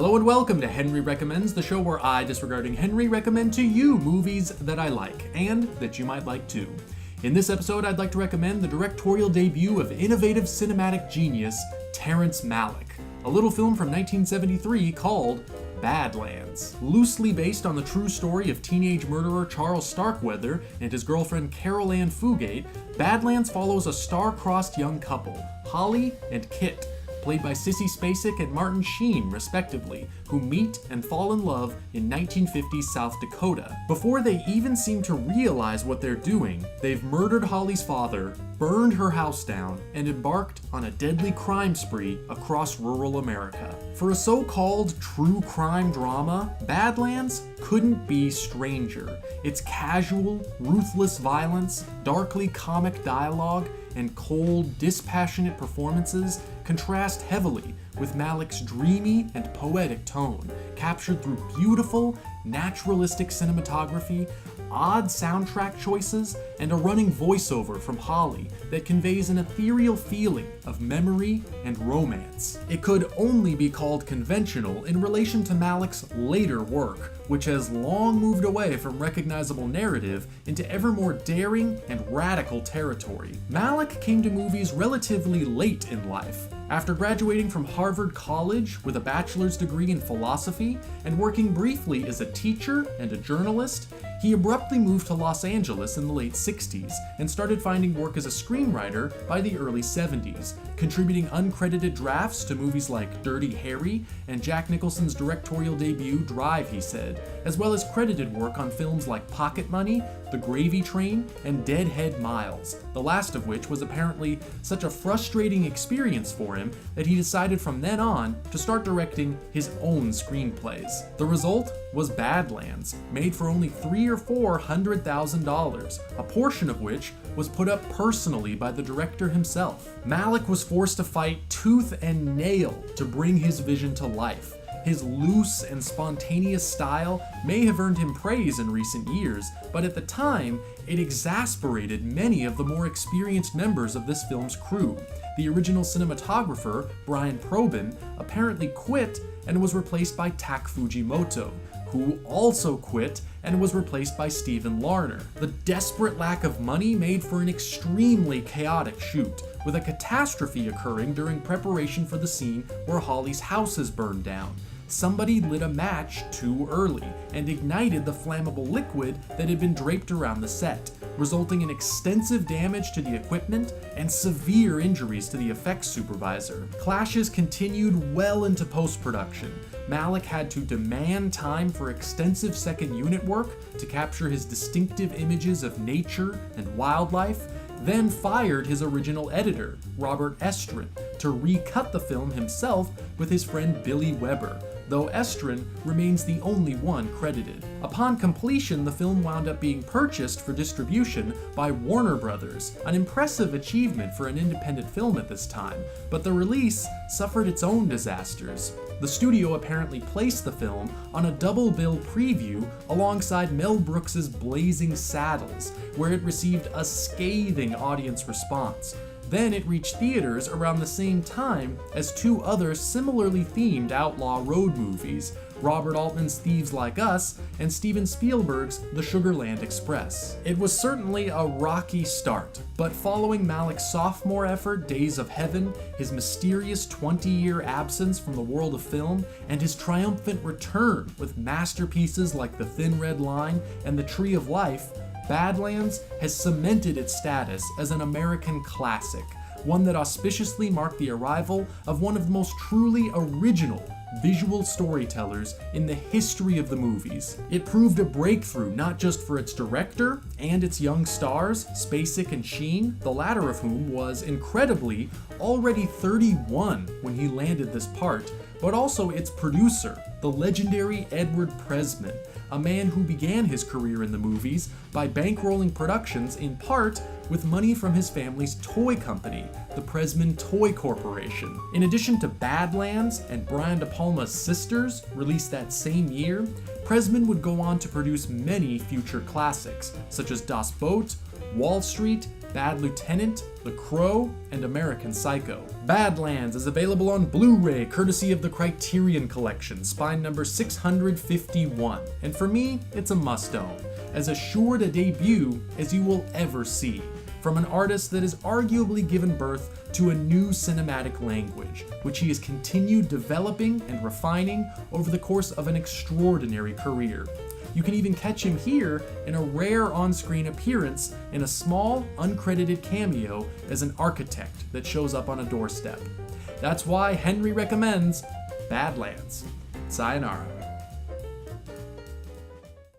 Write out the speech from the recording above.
Hello and welcome to Henry Recommends, the show where I, DisRegarding Henry, recommend to you movies that I like, and that you might like too. In this episode, I'd like to recommend the directorial debut of innovative cinematic genius, Terrence Malick, a little film from 1973 called Badlands. Loosely based on the true story of teenage murderer Charles Starkweather and his girlfriend Carol Ann Fugate, Badlands follows a star-crossed young couple, Holly and Kit, played by Sissy Spacek and Martin Sheen, respectively, who meet and fall in love in 1950s South Dakota. Before they even seem to realize what they're doing, they've murdered Holly's father, burned her house down, and embarked on a deadly crime spree across rural America. For a so-called true crime drama, Badlands couldn't be stranger. Its casual, ruthless violence, darkly comic dialogue, and cold, dispassionate performances contrast heavily with Malick's dreamy and poetic tone, captured through beautiful, naturalistic cinematography, odd soundtrack choices, and a running voiceover from Holly that conveys an ethereal feeling of memory and romance. It could only be called conventional in relation to Malick's later work, which has long moved away from recognizable narrative into ever more daring and radical territory. Malick came to movies relatively late in life. After graduating from Harvard College with a bachelor's degree in philosophy and working briefly as a teacher and a journalist, he abruptly moved to Los Angeles in the late 60s and started finding work as a screenwriter by the early 70s, contributing uncredited drafts to movies like Dirty Harry and Jack Nicholson's directorial debut Drive, he said, as well as credited work on films like Pocket Money, The Gravy Train, and Deadhead Miles, the last of which was apparently such a frustrating experience for him that he decided from then on to start directing his own screenplays. The result was Badlands, made for only $300,000 or $400,000, a portion of which was put up personally by the director himself. Malick was forced to fight tooth and nail to bring his vision to life. His loose and spontaneous style may have earned him praise in recent years, but at the time, it exasperated many of the more experienced members of this film's crew. The original cinematographer, Brian Probin, apparently quit and was replaced by Tak Fujimoto, who also quit and was replaced by Stephen Larner. The desperate lack of money made for an extremely chaotic shoot, with a catastrophe occurring during preparation for the scene where Holly's house is burned down. Somebody lit a match too early and ignited the flammable liquid that had been draped around the set, resulting in extensive damage to the equipment and severe injuries to the effects supervisor. Clashes continued well into post-production. Malick had to demand time for extensive second unit work to capture his distinctive images of nature and wildlife, then fired his original editor, Robert Estrin, to recut the film himself with his friend Billy Weber, though Estrin remains the only one credited. Upon completion, the film wound up being purchased for distribution by Warner Brothers, an impressive achievement for an independent film at this time, but the release suffered its own disasters. The studio apparently placed the film on a double bill preview alongside Mel Brooks's Blazing Saddles, where it received a scathing audience response. Then it reached theaters around the same time as two other similarly themed outlaw road movies, Robert Altman's Thieves Like Us and Steven Spielberg's The Sugarland Express. It was certainly a rocky start, but following Malick's sophomore effort, Days of Heaven, his mysterious 20-year absence from the world of film, and his triumphant return with masterpieces like The Thin Red Line and The Tree of Life, Badlands has cemented its status as an American classic, one that auspiciously marked the arrival of one of the most truly original visual storytellers in the history of the movies. It proved a breakthrough not just for its director and its young stars, Spacek and Sheen, the latter of whom was incredibly already 31 when he landed this part, but also its producer, the legendary Edward Pressman, a man who began his career in the movies by bankrolling productions in part with money from his family's toy company, the Pressman Toy Corporation. In addition to Badlands and Brian De Palma's Sisters, released that same year, Pressman would go on to produce many future classics, such as Das Boot, Wall Street, Bad Lieutenant, The Crow, and American Psycho. Badlands is available on Blu-ray, courtesy of the Criterion Collection, spine number 651. And for me, it's a must-own, as assured a debut as you will ever see, from an artist that has arguably given birth to a new cinematic language, which he has continued developing and refining over the course of an extraordinary career. You can even catch him here in a rare on-screen appearance in a small, uncredited cameo as an architect that shows up on a doorstep. That's why Henry recommends Badlands. Sayonara.